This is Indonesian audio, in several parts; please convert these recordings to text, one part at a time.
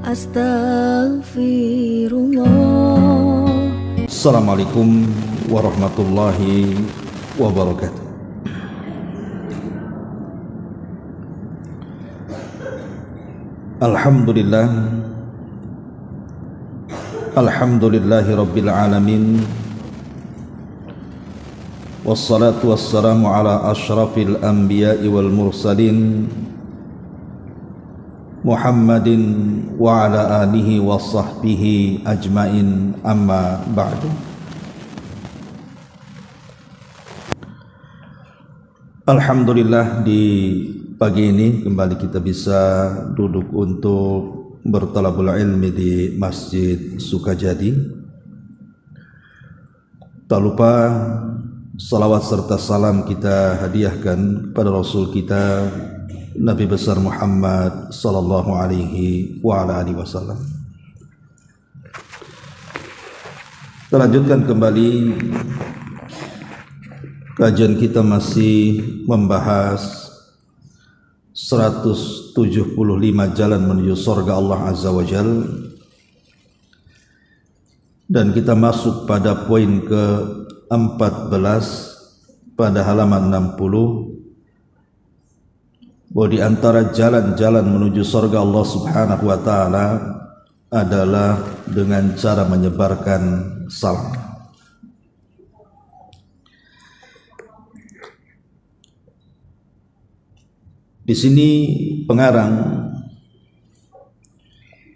Astaghfirullah. Assalamualaikum warahmatullahi wabarakatuh. Alhamdulillah, alhamdulillahi rabbil alamin, wassalatu wassalamu ala ashrafil anbiya'i wal mursalin, Muhammadin wa ala alihi wa sahbihi ajmain, amma ba'du. Alhamdulillah, di pagi ini kembali kita bisa duduk untuk bertalabul ilmi di Masjid Sukajadi. Tak lupa salawat serta salam kita hadiahkan kepada Rasul kita Nabi besar Muhammad sallallahu alaihi wa ala alihi wasallam. Kita lanjutkan kembali kajian kita, masih membahas 175 jalan menuju surga Allah Azza wa Jalla, dan kita masuk pada poin ke-14 pada halaman 60, bahwa di antara jalan-jalan menuju surga Allah Subhanahu wa taala adalah dengan cara menyebarkan salam. Di sini pengarang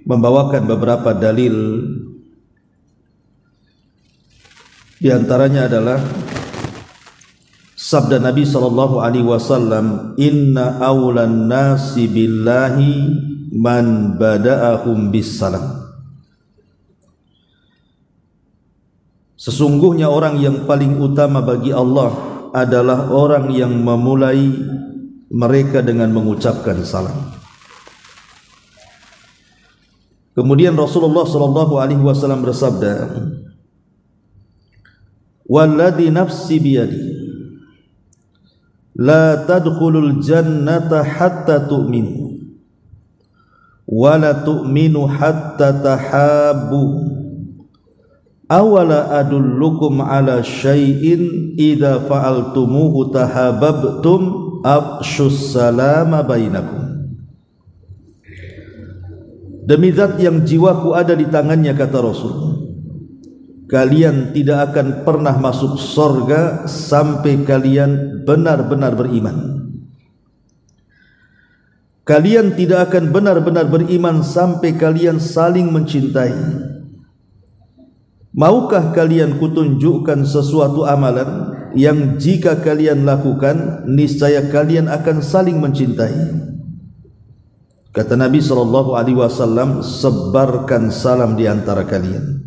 membawakan beberapa dalil, di antaranya adalah sabda Nabi sallallahu alaihi wasallam, "Inna awlan nasi billahi man bada'ahum bis salam." Sesungguhnya orang yang paling utama bagi Allah adalah orang yang memulai mereka dengan mengucapkan salam. Kemudian Rasulullah sallallahu alaihi wasallam bersabda, "Walladzi nafsi biyadi la tadkhulul jannata hatta tu'minu wa la tu'minu hatta tahabbu awala adullukum ala syai'in idza fa'altumuhu tahabbtum afshus salama bainakum." Demi zat yang jiwaku ada di tangannya, kata Rasul, kalian tidak akan pernah masuk surga sampai kalian benar-benar beriman. Kalian tidak akan benar-benar beriman sampai kalian saling mencintai. Maukah kalian kutunjukkan sesuatu amalan yang jika kalian lakukan niscaya kalian akan saling mencintai? Kata Nabi sallallahu alaihi wasallam, sebarkan salam di antara kalian.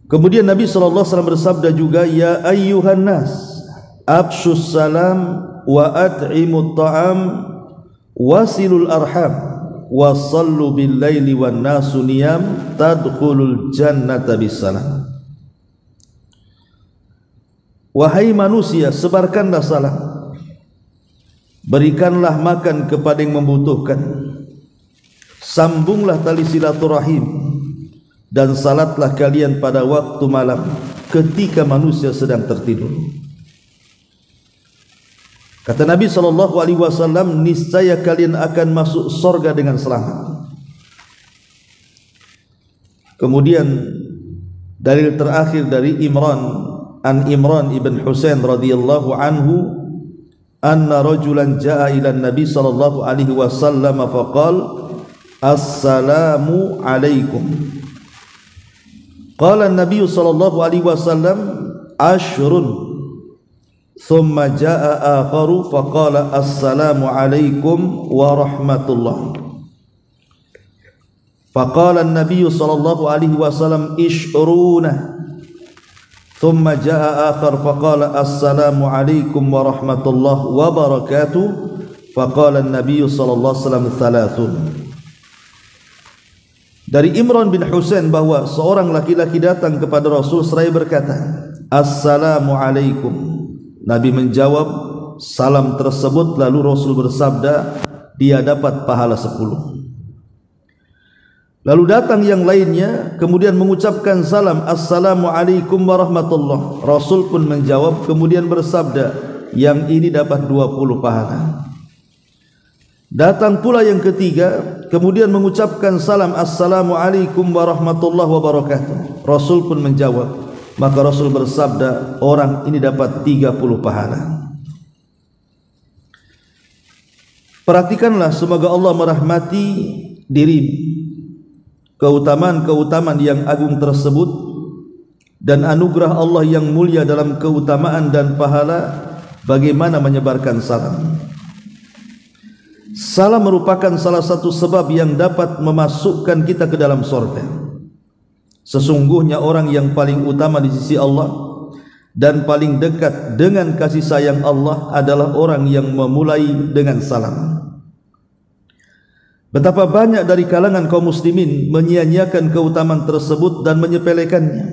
Kemudian Nabi sallallahu alaihi wasallam bersabda juga, "Ya ayyuhan nas, abshus salam wa at'imut ta'am wasilul arham wa sallu bil laili wan nasu niyam tadkhulul jannata bisalam." Wahai manusia, sebarkanlah salam, berikanlah makan kepada yang membutuhkan, sambunglah tali silaturahim, dan salatlah kalian pada waktu malam ketika manusia sedang tertidur. Kata Nabi sallallahu alaihi wasallam, niscaya kalian akan masuk surga dengan selamat. Kemudian dalil terakhir dari Imran ibn Husain radhiyallahu anhu, anna rajulan jaa ila Nabi sallallahu alaihi wasallam faqala, "Assalamu alaikum." Qala an-nabiy sallallahu alaihi wasallam, "Ashrun." Thumma jaa akharu faqala, "Assalamu alaikum wa rahmatullah." Faqala an-nabiy sallallahu alaihi wasallam, "Ishruna." Thumma jaa akhar faqala, "Assalamu alaikum wa rahmatullah wa barakatuh." Faqala an-nabiy sallallahu alaihi wasallam, "Thalathun." Dari Imran bin Husain bahwa seorang laki-laki datang kepada Rasul seraya berkata, "Assalamu alaikum." Nabi menjawab salam tersebut, lalu Rasul bersabda, dia dapat pahala 10. Lalu datang yang lainnya kemudian mengucapkan salam, Assalamualaikum warahmatullah. Rasul pun menjawab kemudian bersabda, yang ini dapat 20 pahala. Datang pula yang ketiga kemudian mengucapkan salam, Assalamualaikum warahmatullahi wabarakatuh. Rasul pun menjawab, maka Rasul bersabda, orang ini dapat 30 pahala. Perhatikanlah, semoga Allah merahmati dirimu. Keutamaan-keutamaan yang agung tersebut dan anugerah Allah yang mulia dalam keutamaan dan pahala, bagaimana menyebarkan salam. Salam merupakan salah satu sebab yang dapat memasukkan kita ke dalam surga. Sesungguhnya orang yang paling utama di sisi Allah dan paling dekat dengan kasih sayang Allah adalah orang yang memulai dengan salam. Betapa banyak dari kalangan kaum muslimin menyia-nyiakan keutamaan tersebut dan menyepelekannya,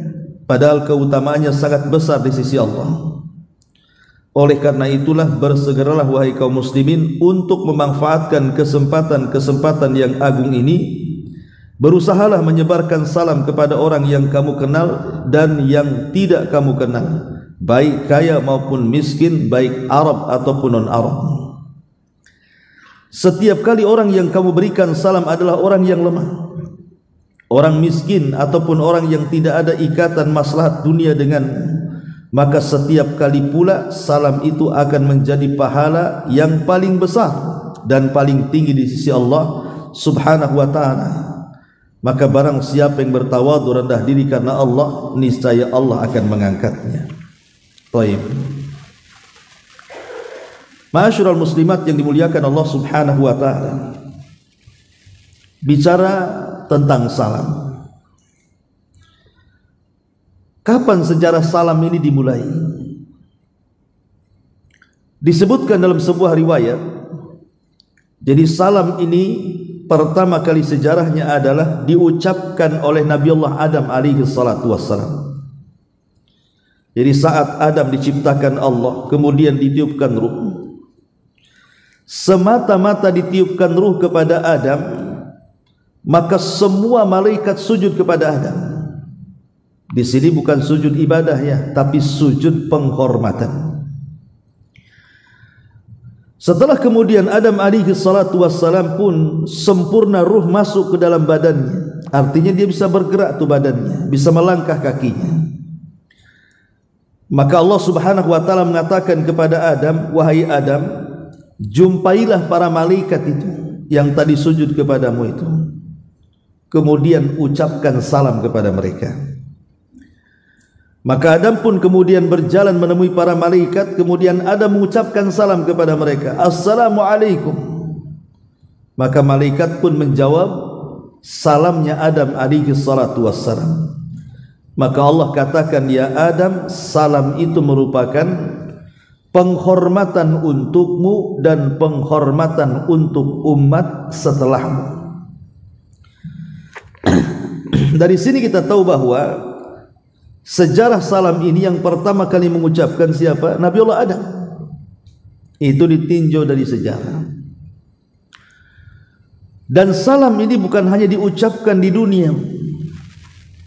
padahal keutamaannya sangat besar di sisi Allah. Oleh karena itulah, bersegeralah wahai kaum muslimin untuk memanfaatkan kesempatan-kesempatan yang agung ini. Berusahalah menyebarkan salam kepada orang yang kamu kenal dan yang tidak kamu kenal, baik kaya maupun miskin, baik Arab ataupun non-Arab. Setiap kali orang yang kamu berikan salam adalah orang yang lemah, orang miskin ataupun orang yang tidak ada ikatan maslahat dunia denganmu, maka setiap kali pula salam itu akan menjadi pahala yang paling besar dan paling tinggi di sisi Allah Subhanahu wa ta'ala. Maka barang siapa yang bertawadhu, rendah diri karena Allah, niscaya Allah akan mengangkatnya. Baik. Ma'asyiral muslimat yang dimuliakan Allah Subhanahu wa ta'ala, bicara tentang salam. Kapan sejarah salam ini dimulai? Disebutkan dalam sebuah riwayat, jadi salam ini pertama kali sejarahnya adalah diucapkan oleh Nabi Allah Adam alaihi salatu wassalam. Jadi saat Adam diciptakan Allah, kemudian ditiupkan ruh, semata-mata ditiupkan ruh kepada Adam, maka semua malaikat sujud kepada Adam. Di sini bukan sujud ibadah ya, tapi sujud penghormatan. Setelah kemudian Adam alaihi salatu wassalam pun sempurna ruh masuk ke dalam badannya, artinya dia bisa bergerak tuh badannya, bisa melangkah kakinya. Maka Allah Subhanahu wa ta'ala mengatakan kepada Adam, wahai Adam, jumpailah para malaikat itu yang tadi sujud kepadamu itu, kemudian ucapkan salam kepada mereka. Maka Adam pun kemudian berjalan menemui para malaikat, kemudian Adam mengucapkan salam kepada mereka, Assalamualaikum. Maka malaikat pun menjawab salamnya Adam alaihi salatu wassalam. Maka Allah katakan, ya Adam, salam itu merupakan penghormatan untukmu dan penghormatan untuk umat setelahmu. Dari sini kita tahu bahwa sejarah salam ini yang pertama kali mengucapkan siapa? Nabi Allah Adam. Itu ditinjau dari sejarah. Dan salam ini bukan hanya diucapkan di dunia,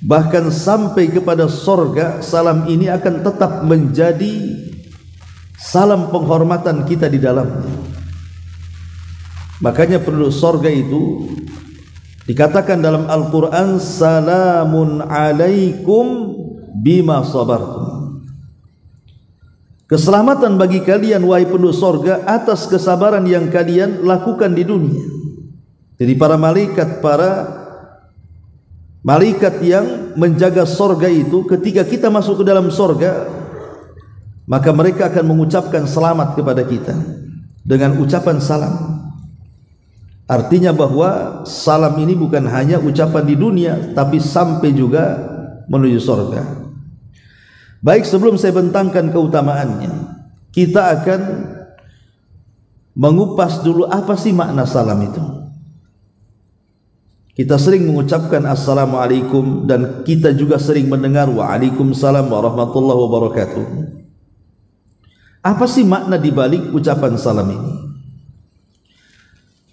bahkan sampai kepada sorga, salam ini akan tetap menjadi salam penghormatan kita di dalamnya. Makanya penduduk sorga itu dikatakan dalam Al-Quran, salamun alaikum bima sabartum. Keselamatan bagi kalian wahai penduduk sorga atas kesabaran yang kalian lakukan di dunia. Jadi para malaikat yang menjaga sorga itu, ketika kita masuk ke dalam sorga, maka mereka akan mengucapkan selamat kepada kita dengan ucapan salam. Artinya bahwa salam ini bukan hanya ucapan di dunia, tapi sampai juga menuju sorga. Baik, sebelum saya bentangkan keutamaannya, kita akan mengupas dulu apa sih makna salam itu. Kita sering mengucapkan Assalamualaikum dan kita juga sering mendengar Waalaikumsalam warahmatullahi wabarakatuh. Apa sih makna dibalik ucapan salam ini?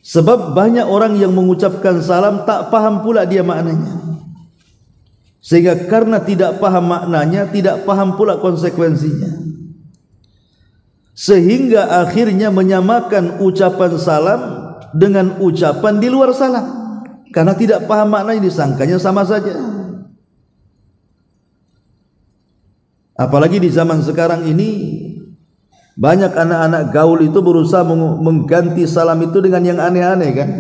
Sebab banyak orang yang mengucapkan salam tak paham pula dia maknanya. Sehingga karena tidak paham maknanya, tidak paham pula konsekuensinya, sehingga akhirnya menyamakan ucapan salam dengan ucapan di luar salam. Karena tidak paham maknanya, disangkanya sama saja. Apalagi di zaman sekarang ini, banyak anak-anak gaul itu berusaha mengganti salam itu dengan yang aneh-aneh kan.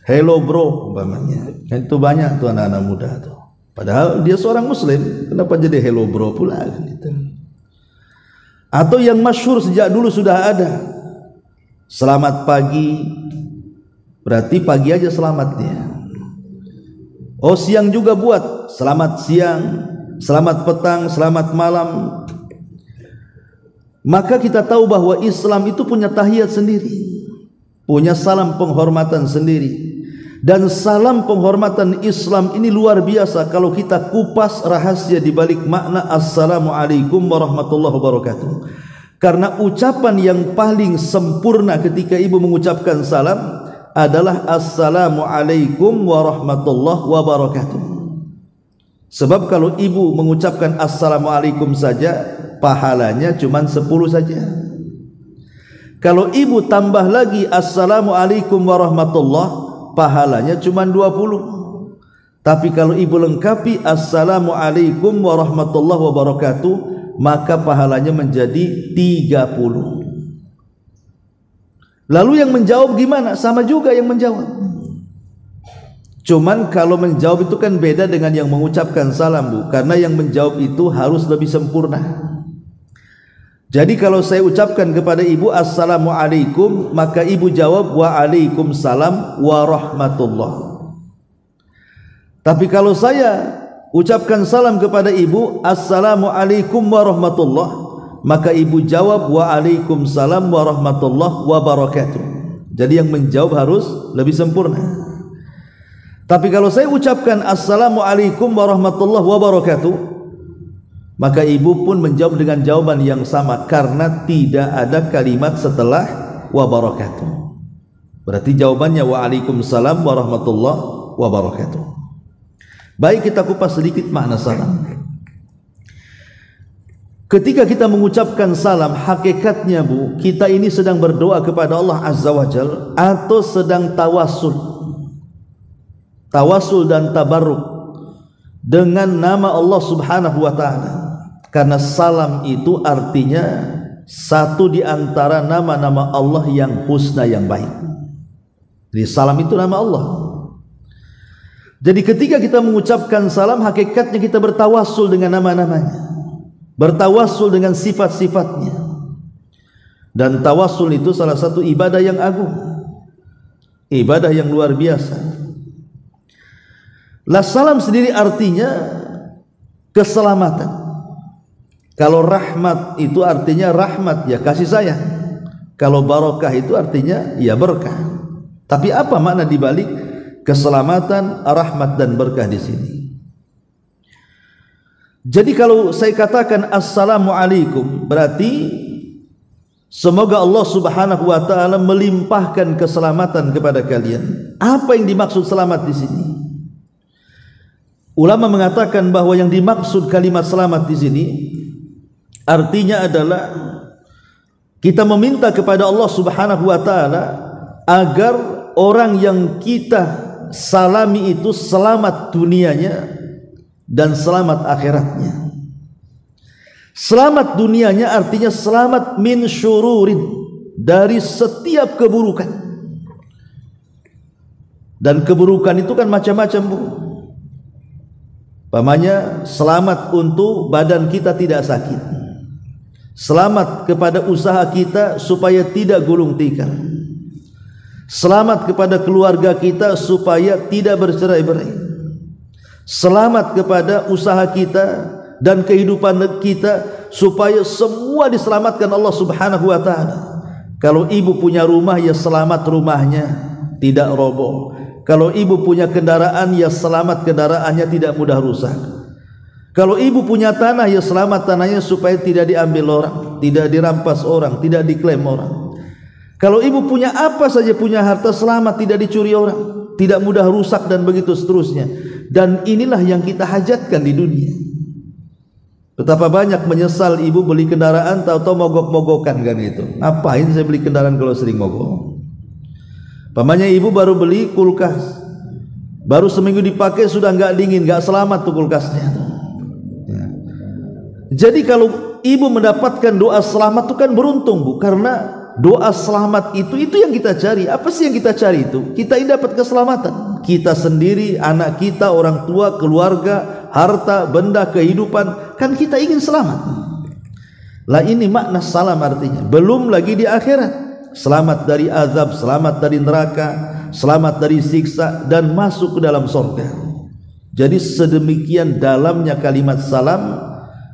Hello bro umpamanya. Itu banyak tuh anak-anak muda tuh. Padahal dia seorang muslim, kenapa jadi hello bro pula gitu. Atau yang masyhur sejak dulu sudah ada, selamat pagi, berarti pagi aja selamatnya. Oh siang juga buat selamat siang, selamat petang, selamat malam. Maka kita tahu bahwa Islam itu punya tahiyat sendiri, punya salam penghormatan sendiri. Dan salam penghormatan Islam ini luar biasa kalau kita kupas rahasia di balik makna Assalamualaikum warahmatullahi wabarakatuh. Karena ucapan yang paling sempurna ketika ibu mengucapkan salam adalah Assalamualaikum warahmatullahi wabarakatuh. Sebab kalau ibu mengucapkan Assalamualaikum saja, pahalanya cuma 10 saja. Kalau ibu tambah lagi Assalamualaikum warahmatullahi, pahalanya cuma 20. Tapi kalau ibu lengkapi Assalamualaikum warahmatullahi wabarakatuh, maka pahalanya menjadi 30. Lalu yang menjawab gimana? Sama juga yang menjawab. Cuman kalau menjawab itu kan beda dengan yang mengucapkan salam, Bu. Karena yang menjawab itu harus lebih sempurna. Jadi kalau saya ucapkan kepada ibu Assalamualaikum, maka ibu jawab Waalaikumsalam warahmatullah. Tapi kalau saya ucapkan salam kepada ibu Assalamualaikum warahmatullah, maka ibu jawab Waalaikumsalam warahmatullah wabarakatuh. Jadi yang menjawab harus lebih sempurna. Tapi kalau saya ucapkan Assalamualaikum warahmatullahi wabarakatuh, maka ibu pun menjawab dengan jawaban yang sama, karena tidak ada kalimat setelah wabarakatuh. Berarti jawabannya Waalaikumsalam warahmatullahi wabarakatuh. Baik, kita kupas sedikit makna salam. Ketika kita mengucapkan salam, hakikatnya Bu, kita ini sedang berdoa kepada Allah Azza wa Jalla atau sedang tawassul. Tawasul dan tabarruk dengan nama Allah Subhanahu wa taala. Karena salam itu artinya satu di antara nama-nama Allah yang husna, yang baik. Jadi salam itu nama Allah. Jadi ketika kita mengucapkan salam, hakikatnya kita bertawasul dengan nama-namanya, bertawasul dengan sifat-sifatnya. Dan tawasul itu salah satu ibadah yang agung, ibadah yang luar biasa. Lah salam sendiri artinya keselamatan. Kalau rahmat itu artinya rahmat, ya kasih sayang. Kalau barokah itu artinya ya berkah. Tapi apa makna dibalik keselamatan, rahmat dan berkah di sini? Jadi kalau saya katakan Assalamualaikum, berarti semoga Allah Subhanahu wa taala melimpahkan keselamatan kepada kalian. Apa yang dimaksud selamat di sini? Ulama mengatakan bahwa yang dimaksud kalimat selamat di sini artinya adalah kita meminta kepada Allah Subhanahu wa taala agar orang yang kita salami itu selamat dunianya dan selamat akhiratnya. Selamat dunianya artinya selamat min syururin, dari setiap keburukan. Dan keburukan itu kan macam-macam, Bu. Pamannya selamat untuk badan kita tidak sakit, selamat kepada usaha kita supaya tidak gulung tikar, selamat kepada keluarga kita supaya tidak bercerai-berai, selamat kepada usaha kita dan kehidupan kita supaya semua diselamatkan Allah Subhanahu wa taala. Kalau ibu punya rumah, ya selamat rumahnya tidak roboh. Kalau ibu punya kendaraan, ya selamat kendaraannya tidak mudah rusak. Kalau ibu punya tanah, ya selamat tanahnya supaya tidak diambil orang, tidak dirampas orang, tidak diklaim orang. Kalau ibu punya apa saja, punya harta selamat, tidak dicuri orang, tidak mudah rusak dan begitu seterusnya. Dan inilah yang kita hajatkan di dunia. Betapa banyak menyesal ibu beli kendaraan tahu-tahu mogok-mogokan kan itu. Ngapain saya beli kendaraan kalau sering mogok? Pamannya ibu baru beli kulkas, baru seminggu dipakai sudah nggak dingin, nggak selamat tuh kulkasnya. Ya. Jadi kalau ibu mendapatkan doa selamat itu kan beruntung bu, karena doa selamat itu yang kita cari. Apa sih yang kita cari itu? Kita ingin dapat keselamatan. Kita sendiri, anak kita, orang tua, keluarga, harta, benda, kehidupan, kan kita ingin selamat. Lah ini makna salam artinya. Belum lagi di akhirat. Selamat dari azab, selamat dari neraka, selamat dari siksa, dan masuk ke dalam surga. Jadi sedemikian dalamnya kalimat salam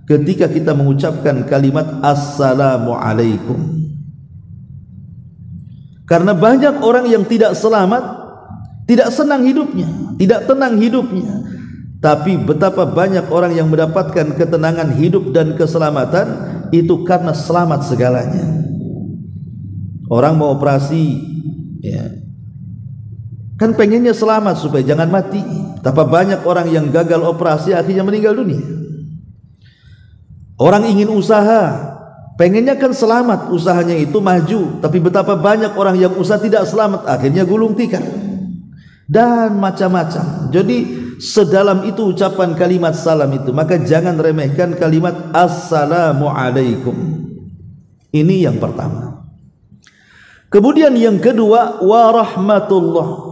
ketika kita mengucapkan kalimat assalamualaikum. Karena banyak orang yang tidak selamat, tidak senang hidupnya, tidak tenang hidupnya. Tapi betapa banyak orang yang mendapatkan ketenangan hidup dan keselamatan itu karena selamat segalanya. Orang mau operasi, ya, kan pengennya selamat supaya jangan mati. Betapa banyak orang yang gagal operasi akhirnya meninggal dunia. Orang ingin usaha, pengennya kan selamat, usahanya itu maju. Tapi betapa banyak orang yang usaha tidak selamat, akhirnya gulung tikar dan macam-macam. Jadi sedalam itu ucapan kalimat salam itu, maka jangan remehkan kalimat assalamualaikum. Ini yang pertama. Kemudian yang kedua, warahmatullah.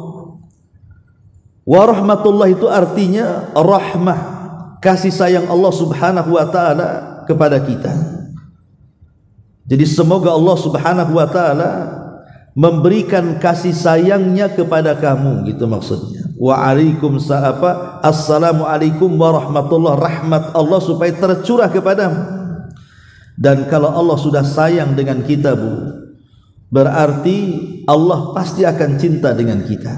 Warahmatullah itu artinya rahmah, kasih sayang Allah subhanahu wa ta'ala kepada kita. Jadi semoga Allah subhanahu wa ta'ala memberikan kasih sayangnya kepada kamu, gitu maksudnya. Assalamualaikum warahmatullah, rahmat Allah supaya tercurah kepadamu. Dan kalau Allah sudah sayang dengan kita bu, berarti Allah pasti akan cinta dengan kita.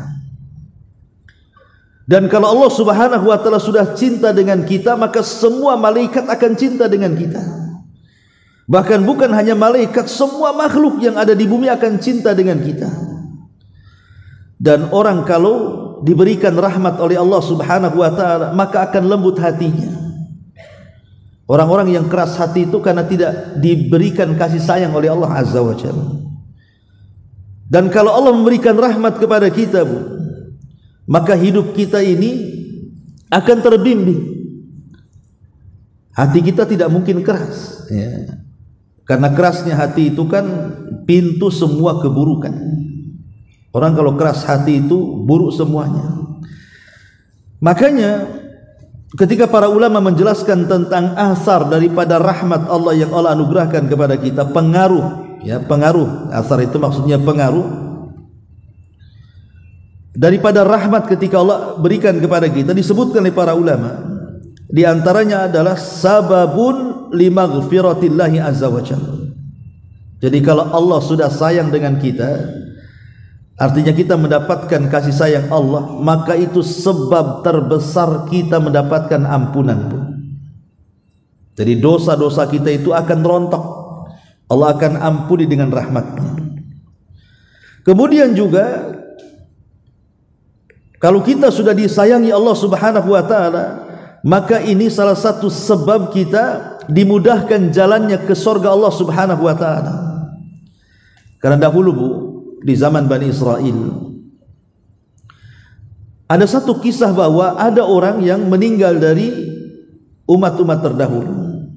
Dan kalau Allah subhanahu wa ta'ala sudah cinta dengan kita, maka semua malaikat akan cinta dengan kita. Bahkan bukan hanya malaikat, semua makhluk yang ada di bumi akan cinta dengan kita. Dan orang kalau diberikan rahmat oleh Allah subhanahu wa ta'ala, maka akan lembut hatinya. Orang-orang yang keras hati itu karena tidak diberikan kasih sayang oleh Allah azza wa jalla. Dan kalau Allah memberikan rahmat kepada kita bu, maka hidup kita ini akan terbimbing. Hati kita tidak mungkin keras, ya. Karena kerasnya hati itu kan pintu semua keburukan. Orang kalau keras hati itu buruk semuanya. Makanya ketika para ulama menjelaskan tentang asar daripada rahmat Allah yang Allah anugerahkan kepada kita, pengaruh, ya, pengaruh, asar itu maksudnya pengaruh daripada rahmat ketika Allah berikan kepada kita, disebutkan oleh para ulama. Di antaranya adalah sababun limaghfiratillahi azza wa jalla. Jadi kalau Allah sudah sayang dengan kita, artinya kita mendapatkan kasih sayang Allah, maka itu sebab terbesar kita mendapatkan ampunan pun. Jadi dosa-dosa kita itu akan rontok, Allah akan ampuni dengan rahmatnya. Kemudian juga kalau kita sudah disayangi Allah subhanahu wa ta'ala, maka ini salah satu sebab kita dimudahkan jalannya ke surga Allah subhanahu wa ta'ala. Karena dahulu bu, di zaman Bani Israel, ada satu kisah bahwa ada orang yang meninggal dari umat-umat terdahulu,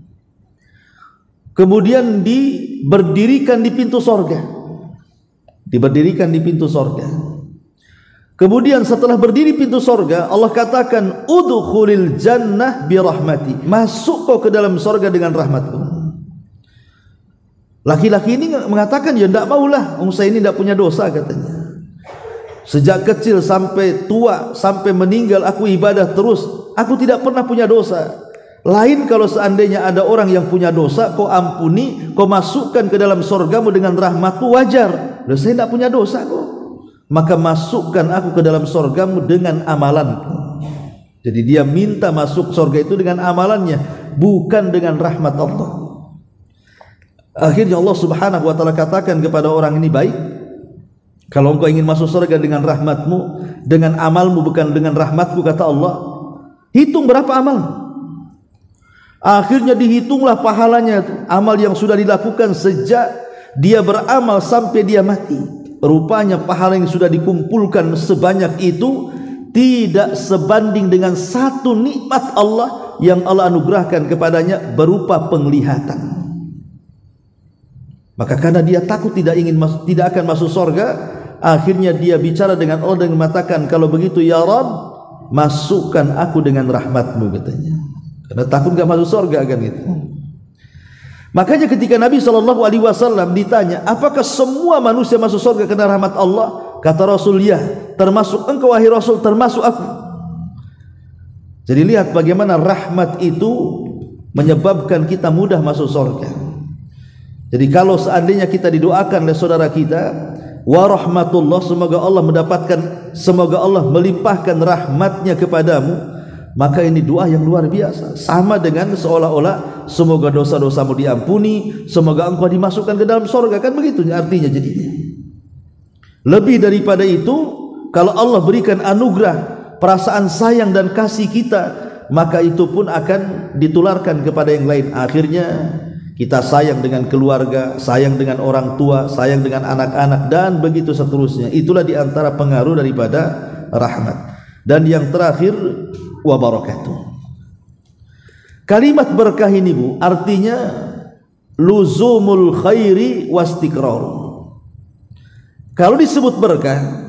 kemudian diberdirikan di pintu surga, diberdirikan di pintu surga. Kemudian setelah berdiri pintu surga, Allah katakan udkhulil jannah birahmati, masuk kau ke dalam surga dengan rahmatku. Laki-laki ini mengatakan, ya tidak maulah, saya ini tidak punya dosa katanya. Sejak kecil sampai tua, sampai meninggal aku ibadah terus, aku tidak pernah punya dosa. Lain kalau seandainya ada orang yang punya dosa, kau ampuni, kau masukkan ke dalam surgamu dengan rahmatmu, wajar. Loh, saya tidak punya dosa kok, maka masukkan aku ke dalam surgamu dengan amalanku. Jadi dia minta masuk surga itu dengan amalannya, bukan dengan rahmat Allah. Akhirnya Allah subhanahu wa ta'ala katakan kepada orang ini, baik, Kalau engkau ingin masuk surga dengan rahmatmu, dengan amalmu bukan dengan rahmatku, kata Allah, hitung berapa amal. Akhirnya dihitunglah pahalanya, amal yang sudah dilakukan sejak dia beramal sampai dia mati. Rupanya pahala yang sudah dikumpulkan sebanyak itu tidak sebanding dengan satu nikmat Allah yang Allah anugerahkan kepadanya berupa penglihatan. Maka karena dia takut tidak akan masuk surga, akhirnya dia bicara dengan Allah dan mengatakan, kalau begitu ya Rabb, masukkan aku dengan rahmatmu, katanya. Karena takut gak masuk surga kan gitu. Makanya ketika Nabi SAW ditanya, apakah semua manusia masuk surga karena rahmat Allah? Kata Rasul, ya, termasuk engkau wahai Rasul, termasuk aku. Jadi lihat bagaimana rahmat itu menyebabkan kita mudah masuk surga. Jadi kalau seandainya kita didoakan oleh saudara kita, wa rahmatullah, semoga Allah melimpahkan rahmatnya kepadamu, maka ini doa yang luar biasa. Sama dengan seolah-olah semoga dosa-dosamu diampuni, semoga engkau dimasukkan ke dalam surga, kan begitu artinya jadinya. Lebih daripada itu, kalau Allah berikan anugerah perasaan sayang dan kasih kita, maka itu pun akan ditularkan kepada yang lain. Akhirnya kita sayang dengan keluarga, sayang dengan orang tua, sayang dengan anak-anak, dan begitu seterusnya. Itulah diantara pengaruh daripada rahmat. Dan yang terakhir, wa barakatuh. Kalimat berkah ini, Bu, artinya luzumul khairi wastiqrar. Kalau disebut berkah,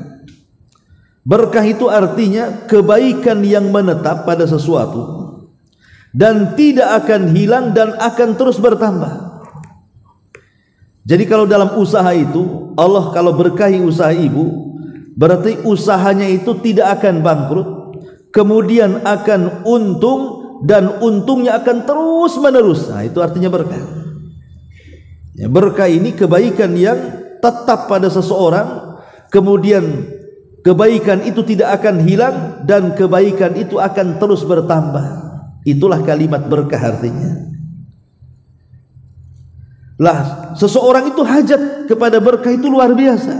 berkah itu artinya kebaikan yang menetap pada sesuatu dan tidak akan hilang dan akan terus bertambah. Jadi kalau dalam usaha itu, Allah kalau berkahi usaha ibu, berarti usahanya itu tidak akan bangkrut, kemudian akan untung, dan untungnya akan terus menerus. Nah, itu artinya berkah. Ya, berkah ini kebaikan yang tetap pada seseorang, kemudian kebaikan itu tidak akan hilang dan kebaikan itu akan terus bertambah. Itulah kalimat berkah artinya. Lah, seseorang itu hajat kepada berkah itu luar biasa.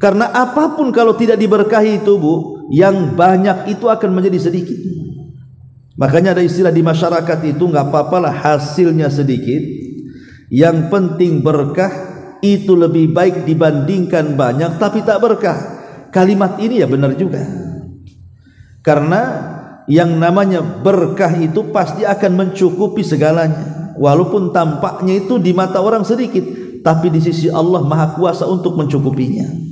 Karena apapun kalau tidak diberkahi itu, Bu, yang banyak itu akan menjadi sedikit. Makanya ada istilah di masyarakat itu, nggak apa-apalah hasilnya sedikit, yang penting berkah itu lebih baik dibandingkan banyak tapi tak berkah. Kalimat ini ya benar juga. Karena yang namanya berkah itu pasti akan mencukupi segalanya, walaupun tampaknya itu di mata orang sedikit, tapi di sisi Allah Maha Kuasa untuk mencukupinya.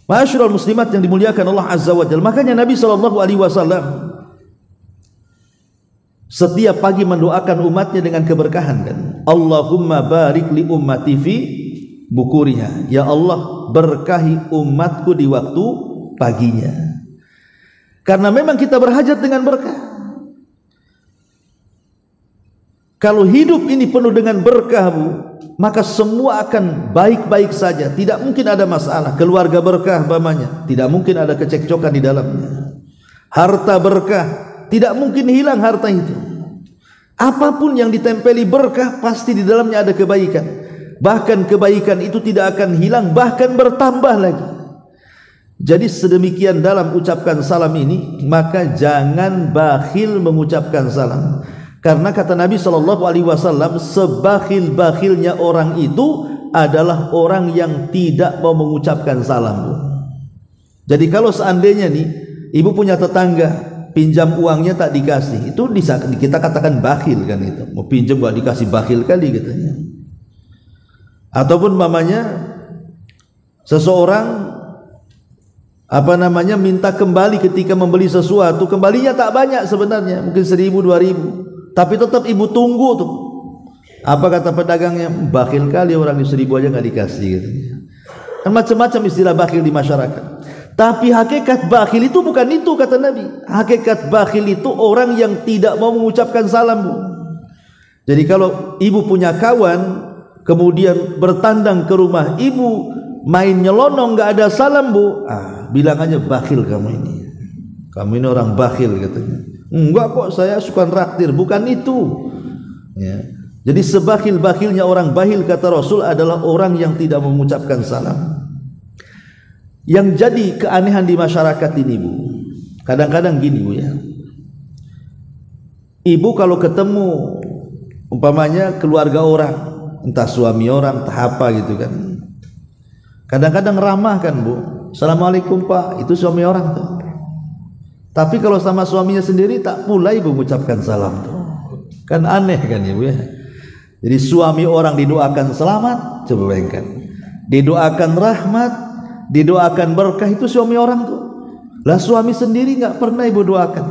Ma'asyiral muslimat yang dimuliakan Allah Azza wa Jalla, makanya Nabi SAW setiap pagi mendoakan umatnya dengan keberkahan, kan? Allahumma barik li ummati fi bukuriha. Ya Allah, berkahi umatku di waktu paginya. Karena memang kita berhajat dengan berkah. Kalau hidup ini penuh dengan berkah, Bu, maka semua akan baik-baik saja. Tidak mungkin ada masalah. Keluarga berkah umpamanya, tidak mungkin ada kecekcokan di dalamnya. Harta berkah, tidak mungkin hilang harta itu. Apapun yang ditempeli berkah, pasti di dalamnya ada kebaikan. Bahkan kebaikan itu tidak akan hilang, bahkan bertambah lagi. Jadi sedemikian dalam ucapkan salam ini, maka jangan bakhil mengucapkan salam. Karena kata Nabi SAW, sebakhil-bakhilnya orang itu adalah orang yang tidak mau mengucapkan salam. Jadi kalau seandainya nih, ibu punya tetangga pinjam uangnya tak dikasih, itu kita katakan bakhil, kan itu. Mau pinjam gak dikasih, bakhil kali katanya. Ataupun mamanya seseorang minta kembali ketika membeli sesuatu, kembalinya tak banyak sebenarnya, mungkin 1.000, 2.000, tapi tetap ibu tunggu tuh. Apa kata pedagangnya? Bakhil kali orang, 1.000 aja nggak dikasih gitu. Kan macam-macam istilah bakhil di masyarakat. Tapi hakikat bakhil itu bukan itu, kata Nabi. Hakikat bakhil itu orang yang tidak mau mengucapkan salam, Bu. Jadi kalau ibu punya kawan, kemudian bertandang ke rumah ibu, main nyelonong nggak ada salam, Bu, bilang aja bakhil kamu ini orang bakhil katanya. Enggak kok, saya suka traktir, bukan itu ya. Jadi sebakhil-bakhilnya orang bakhil kata Rasul adalah orang yang tidak mengucapkan salam. Yang jadi keanehan di masyarakat ini, Bu, kadang-kadang gini, Bu, ya. Ibu kalau ketemu umpamanya keluarga orang, entah suami orang, entah apa gitu kan, kadang-kadang ramah kan, Bu, Assalamualaikum Pak, itu suami orang tuh. Tapi kalau sama suaminya sendiri tak pula ibu mengucapkan salam tuh. Kan aneh kan ya, Bu, ya. Jadi suami orang didoakan selamat, coba bayangkan, didoakan rahmat, didoakan berkah, itu suami orang tuh. Lah suami sendiri nggak pernah ibu doakan,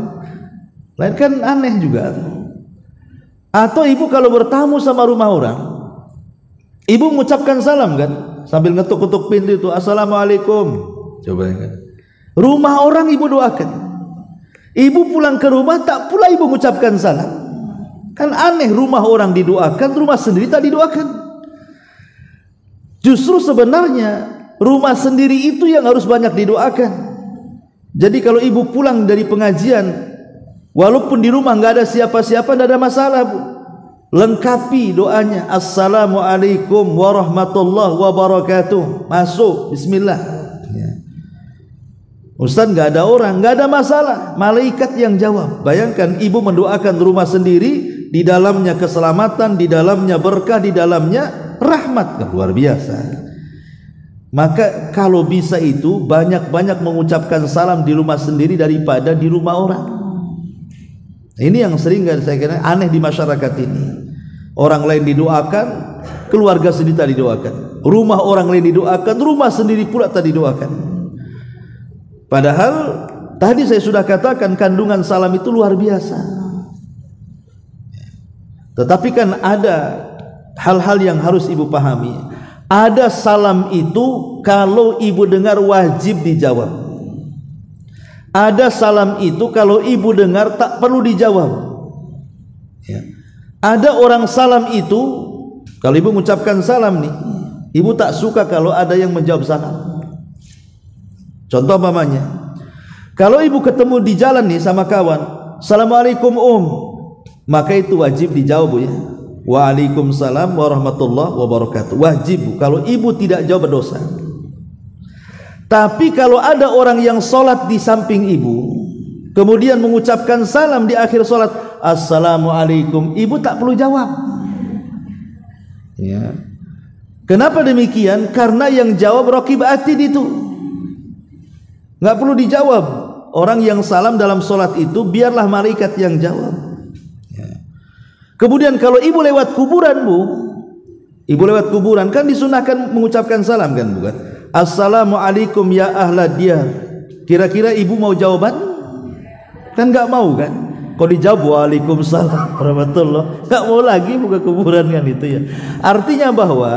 lain kan aneh juga tuh. Atau ibu kalau bertamu sama rumah orang, ibu mengucapkan salam kan, sambil ngetuk-ngetuk pintu itu, Assalamualaikum, coba bayangkan. Rumah orang ibu doakan, ibu pulang ke rumah tak pula ibu mengucapkan salam. Kan aneh, rumah orang didoakan, rumah sendiri tak didoakan. Justru sebenarnya rumah sendiri itu yang harus banyak didoakan. Jadi kalau ibu pulang dari pengajian, walaupun di rumah nggak ada siapa-siapa, tidak ada masalah, Bu. Lengkapi doanya, Assalamualaikum warahmatullahi wabarakatuh, masuk, bismillah. Ustaz, nggak ada orang, nggak ada masalah, malaikat yang jawab. Bayangkan ibu mendoakan rumah sendiri, di dalamnya keselamatan, di dalamnya berkah, di dalamnya rahmat, kan luar biasa. Maka kalau bisa itu banyak-banyak mengucapkan salam di rumah sendiri daripada di rumah orang. Ini yang sering saya kira aneh di masyarakat ini. Orang lain didoakan, keluarga sendiri tak didoakan. Rumah orang lain didoakan, rumah sendiri pula tak didoakan. Padahal tadi saya sudah katakan kandungan salam itu luar biasa. Tetapi kan ada hal-hal yang harus ibu pahami. Ada salam itu kalau ibu dengar wajib dijawab. Ada salam itu kalau ibu dengar tak perlu dijawab. Ya. Ada orang salam itu, kalau ibu mengucapkan salam nih, ibu tak suka kalau ada yang menjawab salam. Contoh umpamanya, kalau ibu ketemu di jalan nih sama kawan, Assalamualaikum maka itu wajib dijawab, Bu, ya. Waalaikumsalam warahmatullahi wabarakatuh. Wajib, Bu. Kalau ibu tidak jawab berdosa. Tapi kalau ada orang yang sholat di samping ibu, kemudian mengucapkan salam di akhir sholat, Assalamualaikum, ibu tak perlu jawab. Ya. Kenapa demikian? Karena yang jawab raqib atid itu. Nggak perlu dijawab. Orang yang salam dalam sholat itu biarlah malaikat yang jawab. Ya. Kemudian kalau ibu lewat kuburan, Bu, ibu lewat kuburan kan disunahkan mengucapkan salam kan, bukan? Assalamualaikum ya ahlad diyar. Kira-kira ibu mau jawaban? Kan nggak mau kan? Kalau dijawab waalaikumsalam warahmatullahi, nggak mau lagi buka kuburan kan itu ya. Artinya bahwa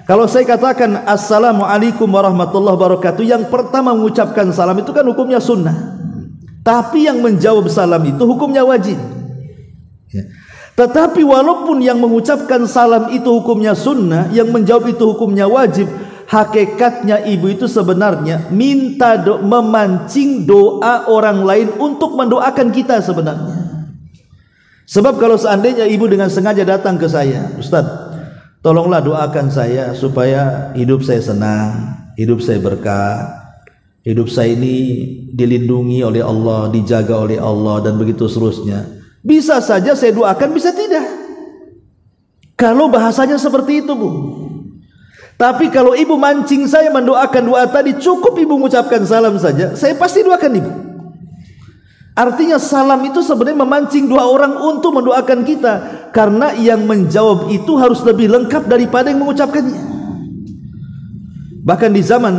kalau saya katakan Assalamualaikum warahmatullahi wabarakatuh, yang pertama mengucapkan salam itu kan hukumnya sunnah. Tapi yang menjawab salam itu hukumnya wajib. Ya. Tetapi walaupun yang mengucapkan salam itu hukumnya sunnah, yang menjawab itu hukumnya wajib, hakikatnya ibu itu sebenarnya minta memancing doa orang lain untuk mendoakan kita sebenarnya. Sebab kalau seandainya ibu dengan sengaja datang ke saya, Ustaz, tolonglah doakan saya supaya hidup saya senang, hidup saya berkah, hidup saya ini dilindungi oleh Allah, dijaga oleh Allah, dan begitu seterusnya. Bisa saja saya doakan, bisa tidak. Kalau bahasanya seperti itu, Bu. Tapi kalau ibu mancing saya mendoakan doa tadi, cukup ibu mengucapkan salam saja, saya pasti doakan ibu. Artinya salam itu sebenarnya memancing doa orang untuk mendoakan kita, karena yang menjawab itu harus lebih lengkap daripada yang mengucapkannya. Bahkan di zaman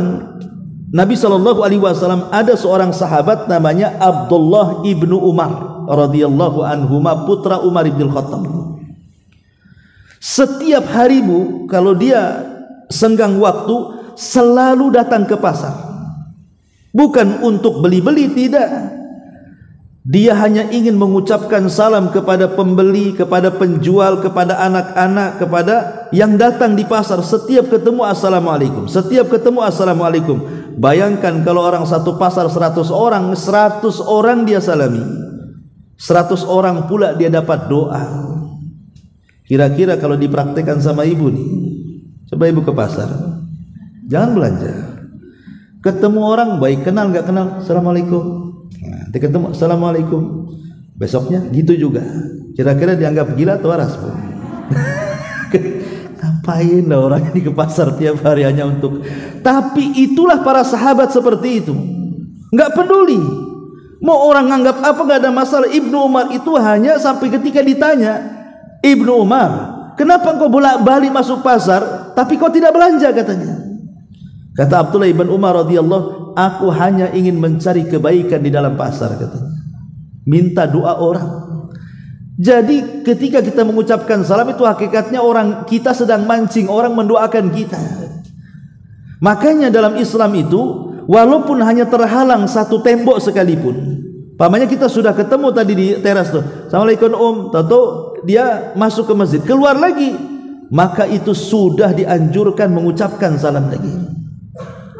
Nabi SAW ada seorang sahabat namanya Abdullah ibnu Umar radhiyallahu anhuma, putra Umar ibn Khattab. Setiap hari, Bu, kalau dia senggang waktu selalu datang ke pasar, bukan untuk beli-beli, tidak. Dia hanya ingin mengucapkan salam kepada pembeli, kepada penjual, kepada anak-anak, kepada yang datang di pasar. Setiap ketemu Assalamualaikum, setiap ketemu Assalamualaikum. Bayangkan kalau orang satu pasar 100 orang, 100 orang dia salami, 100 orang pula dia dapat doa. Kira-kira kalau dipraktekkan sama ibu nih, coba ibu ke pasar, jangan belanja, ketemu orang baik kenal nggak kenal, assalamualaikum, nanti ketemu assalamualaikum, besoknya gitu juga. Kira-kira dianggap gila atau waras, Bu? Ngapain lah orang ini ke pasar tiap hari hanya untuk, tapi itulah para sahabat seperti itu, nggak peduli mau orang nganggap apa, nggak ada masalah. Ibnu Umar itu hanya sampai ketika ditanya, Ibnu Umar, kenapa engkau bolak-balik masuk pasar tapi kau tidak belanja, katanya. Kata Abdullah ibn Umar radhiyallahu, aku hanya ingin mencari kebaikan di dalam pasar, katanya, minta doa orang. Jadi ketika kita mengucapkan salam itu hakikatnya orang kita sedang mancing orang mendoakan kita. Makanya dalam Islam itu walaupun hanya terhalang satu tembok sekalipun, pamannya kita sudah ketemu tadi di teras tuh, assalamualaikum tahu dia masuk ke masjid, keluar lagi, maka itu sudah dianjurkan mengucapkan salam lagi.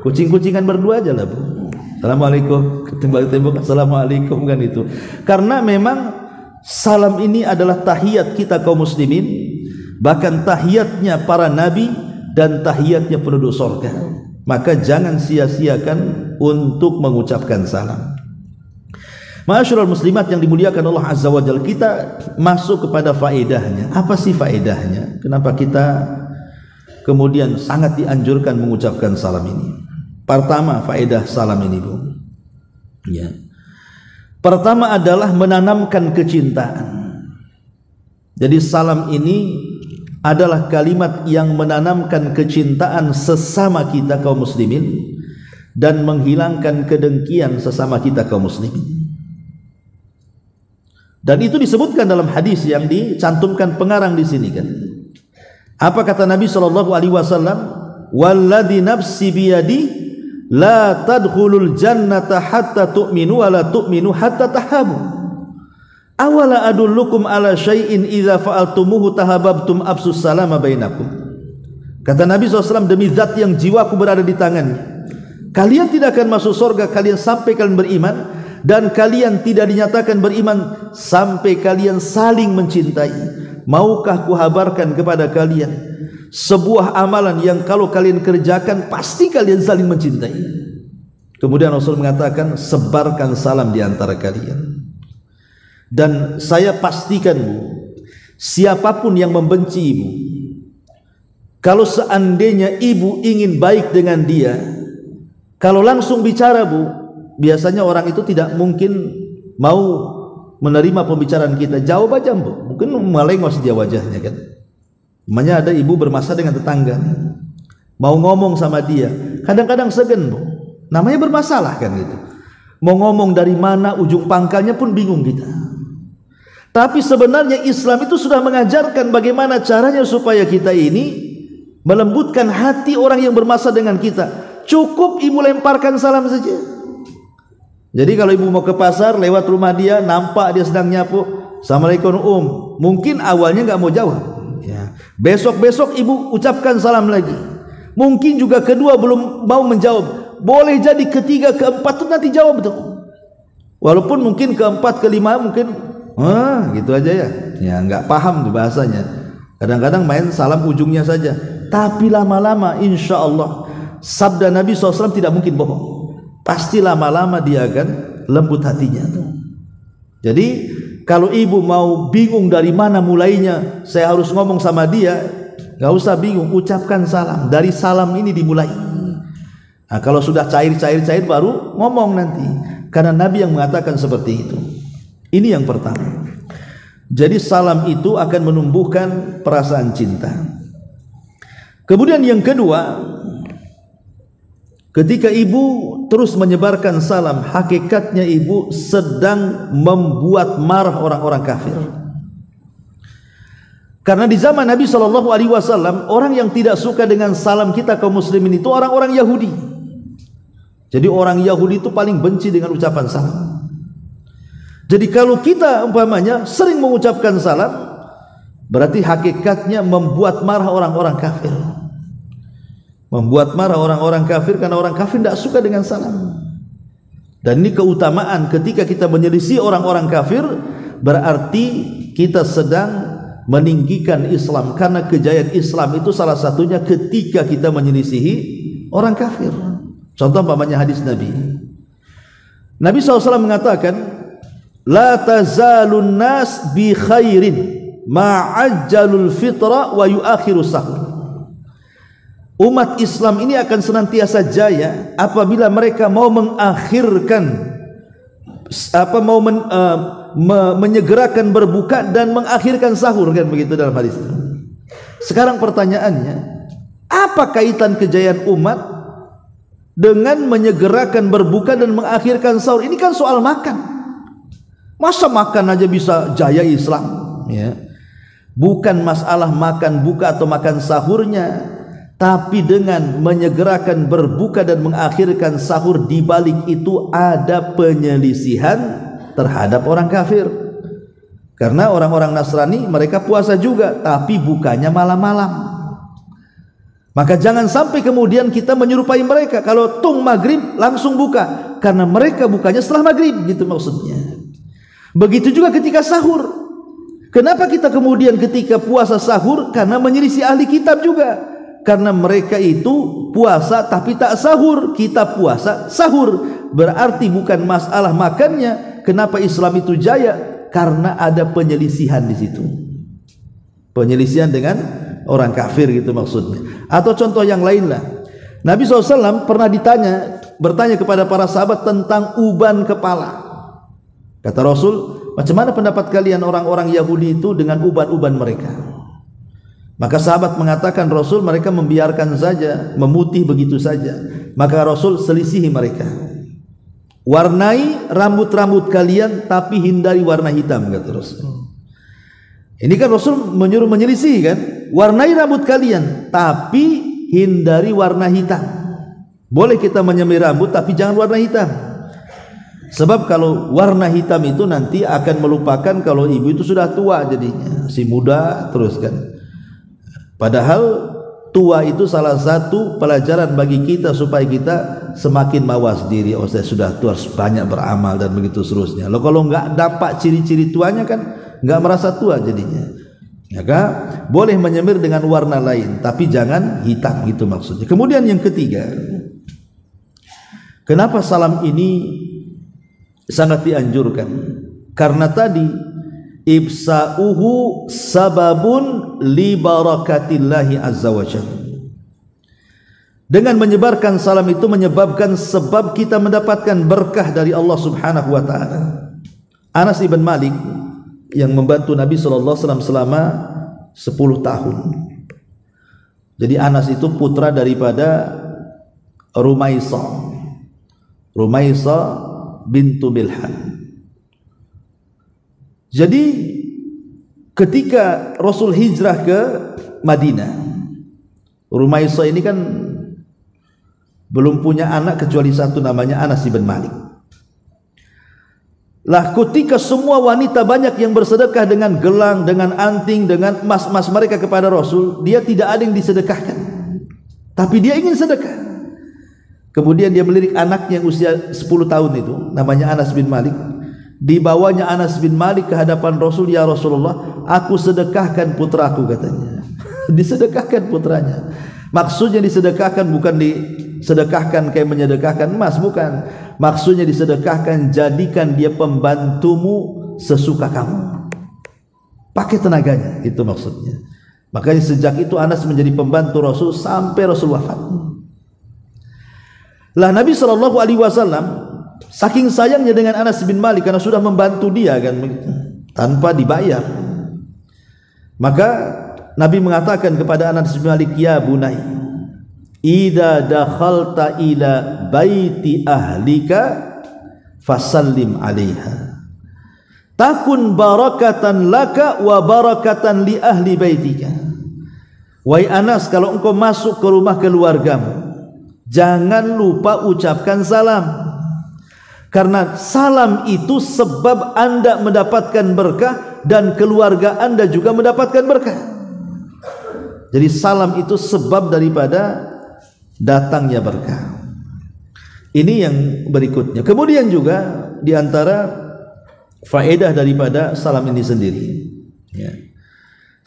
Kucing-kucingan berdua aja lah, Bu. Assalamualaikum, ketimbang tembok assalamualaikum, kan itu. Karena memang salam ini adalah tahiyat kita kaum muslimin, bahkan tahiyatnya para nabi dan tahiyatnya penduduk surga. Maka jangan sia-siakan untuk mengucapkan salam. Ma'asyiral muslimat yang dimuliakan Allah Azza wa Jalla, kita masuk kepada faedahnya. Apa sih faedahnya? Kenapa kita kemudian sangat dianjurkan mengucapkan salam ini? Pertama, faedah salam ini, Bu. Ya. Pertama adalah menanamkan kecintaan. Jadi salam ini adalah kalimat yang menanamkan kecintaan sesama kita kaum muslimin dan menghilangkan kedengkian sesama kita kaum muslimin. Dan itu disebutkan dalam hadis yang dicantumkan pengarang di sini, kan. Apa kata Nabi sallallahu alaihi wasallam? Walladzi nafsi biyadi la tadkhulul jannata hatta tu'minu wa la tu'minu hatta tahabu. Awala adullukum ala syai'in idza fa'altumuhu tahabbtum afsus salama bainakum. Kata Nabi SAW, demi zat yang jiwaku berada di tangannya, kalian tidak akan masuk surga kalian sampai kalian beriman, dan kalian tidak dinyatakan beriman sampai kalian saling mencintai. Maukah kuhabarkan kepada kalian sebuah amalan yang kalau kalian kerjakan pasti kalian saling mencintai? Kemudian Rasul mengatakan, sebarkan salam di antara kalian. Dan saya pastikan, Bu, siapapun yang membenci ibu, kalau seandainya ibu ingin baik dengan dia, kalau langsung bicara, Bu, biasanya orang itu tidak mungkin mau menerima pembicaraan kita. Jawab aja, Bu, mungkin melengos dia wajahnya, kan. Namanya ada ibu bermasalah dengan tetangga, mau ngomong sama dia, kadang-kadang segan, Bu, namanya bermasalah, kan gitu. Mau ngomong dari mana, ujung pangkalnya pun bingung kita. Tapi sebenarnya Islam itu sudah mengajarkan bagaimana caranya supaya kita ini melembutkan hati orang yang bermasalah dengan kita. Cukup ibu lemparkan salam saja. Jadi kalau ibu mau ke pasar, lewat rumah dia, nampak dia sedang nyapu, assalamualaikum mungkin awalnya nggak mau jawab, ya. Besok-besok ibu ucapkan salam lagi. Mungkin juga kedua belum mau menjawab. Boleh jadi ketiga, keempat tuh nanti jawab tuh. Walaupun mungkin keempat, kelima mungkin gitu aja ya. Ya nggak paham tuh bahasanya. Kadang-kadang main salam ujungnya saja. Tapi lama-lama insya Allah sabda Nabi SAW tidak mungkin bohong. Pasti lama-lama dia akan lembut hatinya tuh. Jadi kalau ibu mau bingung dari mana mulainya, saya harus ngomong sama dia, nggak usah bingung, ucapkan salam. Dari salam ini dimulai. Nah, kalau sudah cair baru ngomong nanti. Karena Nabi yang mengatakan seperti itu. Ini yang pertama. Jadi salam itu akan menumbuhkan perasaan cinta. Kemudian yang kedua, ketika ibu terus menyebarkan salam, hakikatnya ibu sedang membuat marah orang-orang kafir. Karena di zaman Nabi SAW, orang yang tidak suka dengan salam kita kaum muslimin itu orang-orang Yahudi. Jadi orang Yahudi itu paling benci dengan ucapan salam. Jadi kalau kita umpamanya sering mengucapkan salam, berarti hakikatnya membuat marah orang-orang kafir. Membuat marah orang-orang kafir karena orang kafir tidak suka dengan salam. Dan ini keutamaan ketika kita menyelisih orang-orang kafir, berarti kita sedang meninggikan Islam, karena kejayaan Islam itu salah satunya ketika kita menyelisihi orang kafir. Contoh umpamanya hadis Nabi SAW mengatakan, la tazalun nas bi khairin ma'ajjalul fitra wa yuakhiru sahur. Umat Islam ini akan senantiasa jaya apabila mereka mau mengakhirkan menyegerakan berbuka dan mengakhirkan sahur, kan begitu dalam hadis. Sekarang pertanyaannya, apa kaitan kejayaan umat dengan menyegerakan berbuka dan mengakhirkan sahur? Ini kan soal makan. Masa makan aja bisa jaya Islam, ya? Bukan masalah makan buka atau makan sahurnya, tapi dengan menyegerakan berbuka dan mengakhirkan sahur, di balik itu ada penyelisihan terhadap orang kafir. Karena orang-orang Nasrani mereka puasa juga, tapi bukanya malam-malam. Maka jangan sampai kemudian kita menyerupai mereka, kalau tung maghrib langsung buka, karena mereka bukanya setelah maghrib, gitu maksudnya. Begitu juga ketika sahur. Kenapa kita kemudian ketika puasa sahur? Karena menyelisih ahli kitab juga. Karena mereka itu puasa tapi tak sahur, kita puasa sahur. Berarti bukan masalah makannya. Kenapa Islam itu jaya? Karena ada penyelisihan di situ. Penyelisihan dengan orang kafir, gitu maksudnya. Atau contoh yang lain lah. Nabi SAW pernah bertanya kepada para sahabat tentang uban kepala. Kata Rasul, macam mana pendapat kalian orang-orang Yahudi itu dengan uban-uban mereka? Maka sahabat mengatakan, Rasul, mereka membiarkan saja, memutih begitu saja. Maka Rasul selisihi mereka. Warnai rambut-rambut kalian, tapi hindari warna hitam, kata Rasul. Ini kan Rasul menyuruh menyelisih, kan? Warnai rambut kalian, tapi hindari warna hitam. Boleh kita menyemir rambut, tapi jangan warna hitam. Sebab kalau warna hitam itu nanti akan melupakan kalau ibu itu sudah tua jadinya, si muda terus, kan? Padahal tua itu salah satu pelajaran bagi kita supaya kita semakin mawas diri. Oh, saya sudah tua, harus banyak beramal dan begitu seterusnya. Loh, kalau nggak dapat ciri-ciri tuanya kan nggak merasa tua jadinya. Maka boleh menyemir dengan warna lain, tapi jangan hitam, gitu maksudnya. Kemudian yang ketiga, kenapa salam ini sangat dianjurkan? Karena tadi ibsa'uhu sababun li barakatillahi azza wa jalla. Dengan menyebarkan salam itu menyebabkan sebab kita mendapatkan berkah dari Allah Subhanahu wa taala. Anas ibn Malik yang membantu Nabi sallallahu alaihi wasallam selama 10 tahun. Jadi Anas itu putra daripada Rumaisah bintu Bilhan. Jadi ketika Rasul hijrah ke Madinah, Rumaisah ini kan belum punya anak kecuali satu, namanya Anas bin Malik. Lah ketika semua wanita banyak yang bersedekah dengan gelang, dengan anting, dengan emas-emas mereka kepada Rasul, dia tidak ada yang disedekahkan. Tapi dia ingin sedekah. Kemudian dia melirik anaknya yang usia 10 tahun itu, namanya Anas bin Malik. Dibawanya Anas bin Malik ke hadapan Rasul, ya Rasulullah, aku sedekahkan putraku, katanya. Disedekahkan putranya. Maksudnya disedekahkan bukan disedekahkan kayak menyedekahkan emas, bukan. Maksudnya disedekahkan, jadikan dia pembantumu sesuka kamu. Pakai tenaganya, itu maksudnya. Makanya sejak itu Anas menjadi pembantu Rasul sampai Rasul wafat. Lah Nabi SAW saking sayangnya dengan Anas bin Malik karena sudah membantu dia, kan, tanpa dibayar. Maka Nabi mengatakan kepada Anas bin Malik, ya bunai, idza dakhalta ila baiti ahlika fasallim alaiha takun barakatan laka wa barakatan li ahli baitika. Wahai Anas, kalau engkau masuk ke rumah keluargamu, jangan lupa ucapkan salam. Karena salam itu sebab Anda mendapatkan berkah dan keluarga Anda juga mendapatkan berkah. Jadi salam itu sebab daripada datangnya berkah. Ini yang berikutnya. Kemudian juga diantara faedah daripada salam ini sendiri, ya.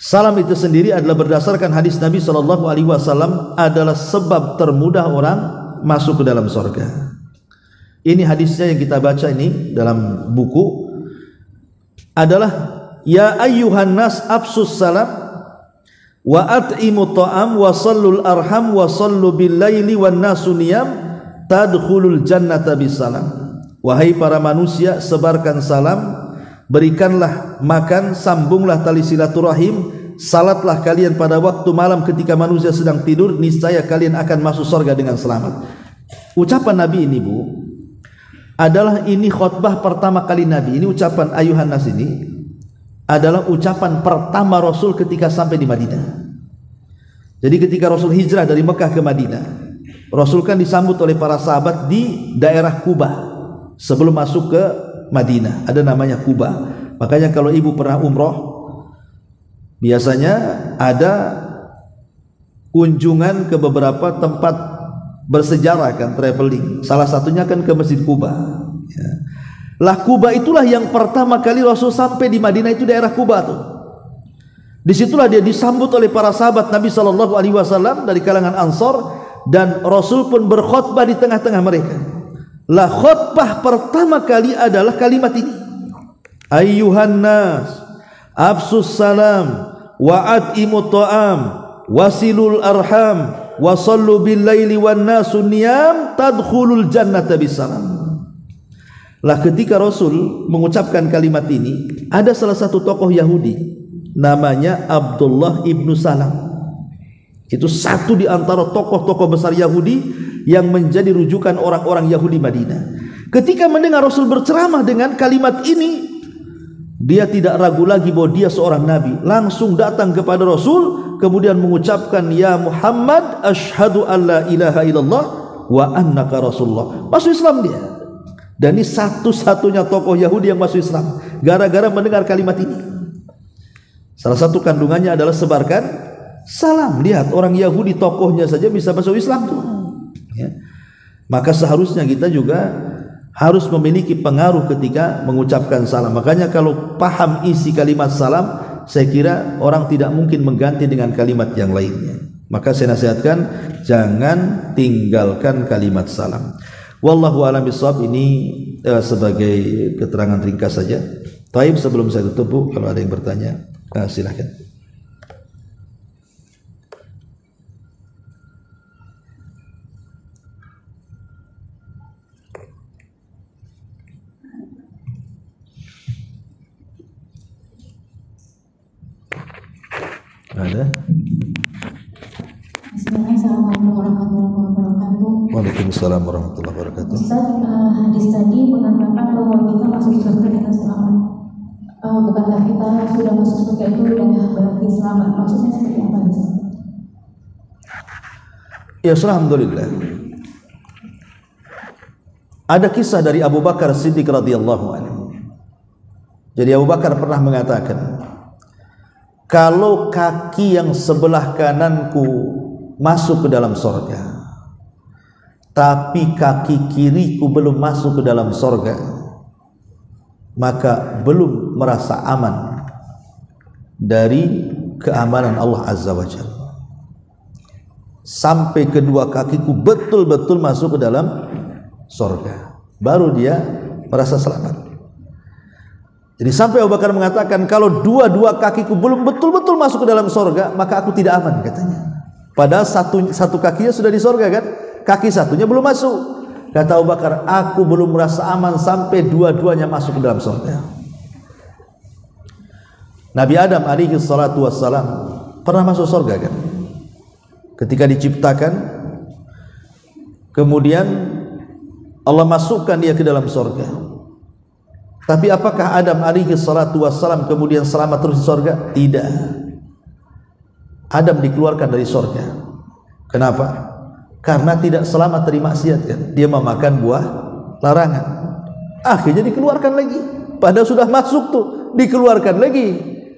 Salam itu sendiri adalah berdasarkan hadis Nabi SAW adalah sebab termudah orang masuk ke dalam surga. Ini hadisnya yang kita baca ini dalam buku adalah ya ayyuhan nas absus salam wa at'imu ta'am wa sallul arham wa sallu bil laili wan nasu niyam tadkhulul jannata bisalam. Wahai para manusia, sebarkan salam, berikanlah makan, sambunglah tali silaturahim, salatlah kalian pada waktu malam ketika manusia sedang tidur, niscaya kalian akan masuk surga dengan selamat. Ucapan Nabi ini, Bu, adalah ini khutbah pertama kali Nabi. Ini ucapan ayuhan nas ini adalah ucapan pertama Rasul ketika sampai di Madinah. Jadi ketika Rasul hijrah dari Mekah ke Madinah, Rasul kan disambut oleh para sahabat di daerah Kuba sebelum masuk ke Madinah. Ada namanya Kuba. Makanya kalau ibu pernah umroh, biasanya ada kunjungan ke beberapa tempat bersejarah kan, traveling. Salah satunya kan ke Masjid Kuba. Ya. Lah Kuba itulah yang pertama kali Rasul sampai di Madinah, itu daerah Kuba tuh. Disitulah dia disambut oleh para sahabat Nabi SAW dari kalangan Ansor, dan Rasul pun berkhutbah di tengah-tengah mereka. Lah khutbah pertama kali adalah kalimat ini. Ayyuhan nas, absus salam, wa at'imu ta'am, wasilul arham, wa sallu bil laili wan nasu niyam tadkhulul jannata bisalam. Lah ketika Rasul mengucapkan kalimat ini, ada salah satu tokoh Yahudi namanya Abdullah ibnu Salam. Itu satu di antara tokoh-tokoh besar Yahudi yang menjadi rujukan orang-orang Yahudi Madinah. Ketika mendengar Rasul berceramah dengan kalimat ini, dia tidak ragu lagi bahwa dia seorang nabi. Langsung datang kepada Rasul, kemudian mengucapkan, ya Muhammad, asyhadu an la ilaha illallah wa annaka rasulullah. Masuk Islam dia. Dan ini satu-satunya tokoh Yahudi yang masuk Islam gara-gara mendengar kalimat ini. Salah satu kandungannya adalah sebarkan salam. Lihat, orang Yahudi tokohnya saja bisa masuk Islam tuh. Ya. Maka seharusnya kita juga harus memiliki pengaruh ketika mengucapkan salam. Makanya kalau paham isi kalimat salam, saya kira orang tidak mungkin mengganti dengan kalimat yang lainnya. Maka saya nasihatkan, jangan tinggalkan kalimat salam. Wallahu a'lam bishawab. Ini sebagai keterangan ringkas saja. Taib, sebelum saya tutup, Bu, kalau ada yang bertanya, silakan. Ada? Assalamualaikum warahmatullahi wabarakatuh. Waalaikumsalam warahmatullahi wabarakatuh. Ustaz, hadis tadi mengatakan bahwa kita masuk surga dengan selamat. Bukankah kita sudah masuk surga itu sudah berarti selamat? Maksudnya seperti apa, Ustaz? Ya, alhamdulillah. Ada kisah dari Abu Bakar Siddiq radhiyallahu anhu. Jadi Abu Bakar pernah mengatakan, kalau kaki yang sebelah kananku masuk ke dalam sorga, tapi kaki kiriku belum masuk ke dalam sorga, maka belum merasa aman dari keamanan Allah Azza wa Jalla. Sampai kedua kakiku betul-betul masuk ke dalam sorga, baru dia merasa selamat. Jadi sampai Abu Bakar mengatakan, kalau dua-dua kakiku belum betul-betul masuk ke dalam sorga, maka aku tidak aman, katanya. Padahal satu kakinya sudah di sorga kan, kaki satunya belum masuk. Kata Abu Bakar, aku belum merasa aman sampai dua-duanya masuk ke dalam sorga. Nabi Adam alaihi salatu wassalam pernah masuk sorga kan, ketika diciptakan. Kemudian Allah masukkan dia ke dalam sorga. Tapi apakah Adam alaihi salatu wassalam kemudian selamat terus di sorga? Tidak. Adam dikeluarkan dari sorga. Kenapa? Karena tidak selamat dari maksiat kan. Dia memakan buah larangan. Akhirnya dikeluarkan lagi. Padahal sudah masuk tuh, dikeluarkan lagi.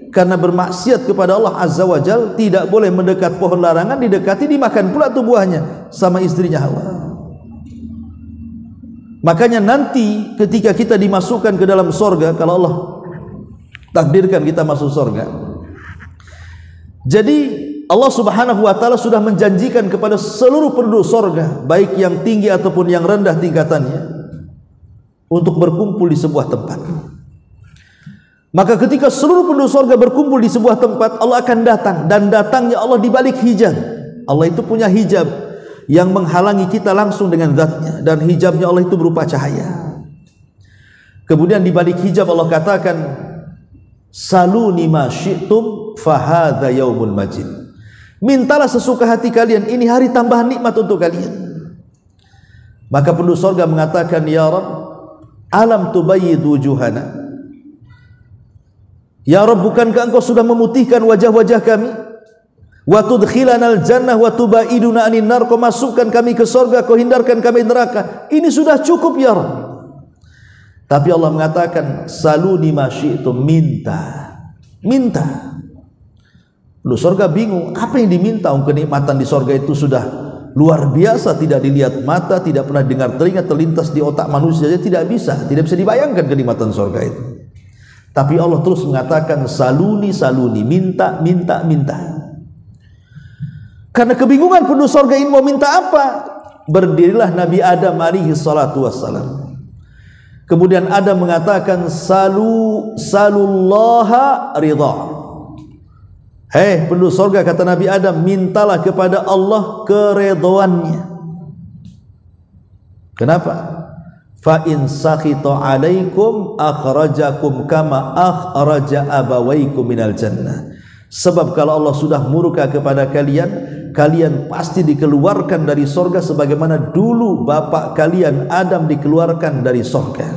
Karena bermaksiat kepada Allah Azza wa Jalla, tidak boleh mendekat pohon larangan, didekati, dimakan pula tuh buahnya sama istrinya Hawa. Makanya nanti ketika kita dimasukkan ke dalam sorga, kalau Allah takdirkan kita masuk sorga, Jadi Allah Subhanahu wa taala sudah menjanjikan kepada seluruh penduduk surga, baik yang tinggi ataupun yang rendah tingkatannya, untuk berkumpul di sebuah tempat. Maka ketika seluruh penduduk surga berkumpul di sebuah tempat, Allah akan datang, dan datangnya Allah di balik hijab. Allah itu punya hijab yang menghalangi kita langsung dengan zatnya, dan hijabnya Allah itu berupa cahaya. Kemudian di balik hijab Allah katakan, saluni ma syi'tum fahadha yaumul majid. Mintalah sesuka hati kalian, ini hari tambahan nikmat untuk kalian. Maka penduduk surga mengatakan, ya Rabb, alam tubayyid wujuhana. Ya Rabb, bukankah engkau sudah memutihkan wajah-wajah kami? Wa tudkhilanal jannah wa tubaiduna anin nar, kau masukkan kami ke surga, kau hindarkan kami neraka. Ini sudah cukup ya Rabb. Tapi Allah mengatakan, saluni ma syi'tum, minta. Penduduk surga bingung, apa yang diminta? Kenikmatan di surga itu sudah luar biasa, tidak dilihat mata, tidak pernah dengar telinga, terlintas di otak manusia saja tidak bisa dibayangkan kenikmatan surga itu. Tapi Allah terus mengatakan, saluni, minta. Karena kebingungan penduduk surga ini mau minta apa? Berdirilah Nabi Adam alaihi salatu wassalam. Kemudian Adam mengatakan, salullaha ridha. Hei penduduk surga, kata Nabi Adam, mintalah kepada Allah keredhoannya. Kenapa? Fa in sakhita alaikum akhrajakum kama akhraja abawaikum minal jannah. Sebab kalau Allah sudah murka kepada kalian, kalian pasti dikeluarkan dari surga sebagaimana dulu bapak kalian Adam dikeluarkan dari surga.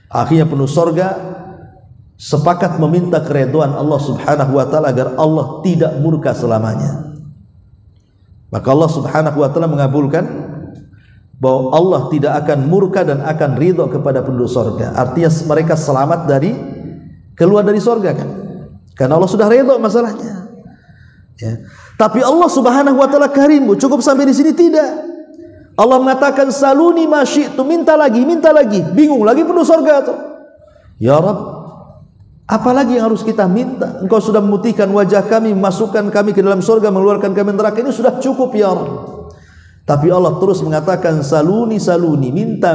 Akhirnya penduduk surga sepakat meminta keridhaan Allah Subhanahu wa taala agar Allah tidak murka selamanya. Maka Allah Subhanahu wa taala mengabulkan bahwa Allah tidak akan murka dan akan ridho kepada penduduk surga. Artinya mereka selamat dari keluar dari surga kan? Karena Allah sudah ridho masalahnya. Ya. Tapi Allah Subhanahu wa taala Karim, cukup sampai di sini tidak. Allah mengatakan, saluni ma syi'tum, minta lagi. Bingung lagi penduduk surga tuh. Ya Rabb, apalagi yang harus kita minta? Engkau sudah memutihkan wajah kami, memasukkan kami ke dalam surga, mengeluarkan kami neraka, ini sudah cukup ya Rabb. Tapi Allah terus mengatakan, saluni, minta.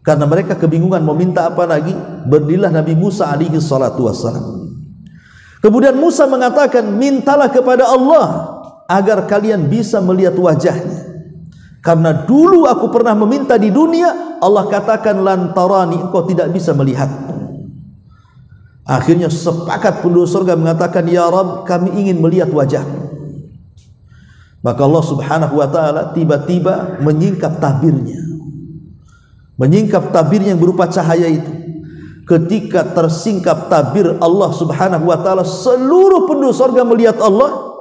Karena mereka kebingungan mau minta apa lagi. Berdirilah Nabi Musa alaihi salatu wassalam. Kemudian Musa mengatakan, mintalah kepada Allah agar kalian bisa melihat wajahnya. Karena dulu aku pernah meminta di dunia, Allah katakan, lantarani, engkau tidak bisa melihatku. Akhirnya sepakat penduduk surga mengatakan, ya Rabb, kami ingin melihat wajahmu. Maka Allah Subhanahu wa taala tiba-tiba menyingkap tabirnya yang berupa cahaya itu. Ketika tersingkap tabir Allah Subhanahu wa taala, seluruh penduduk surga melihat Allah.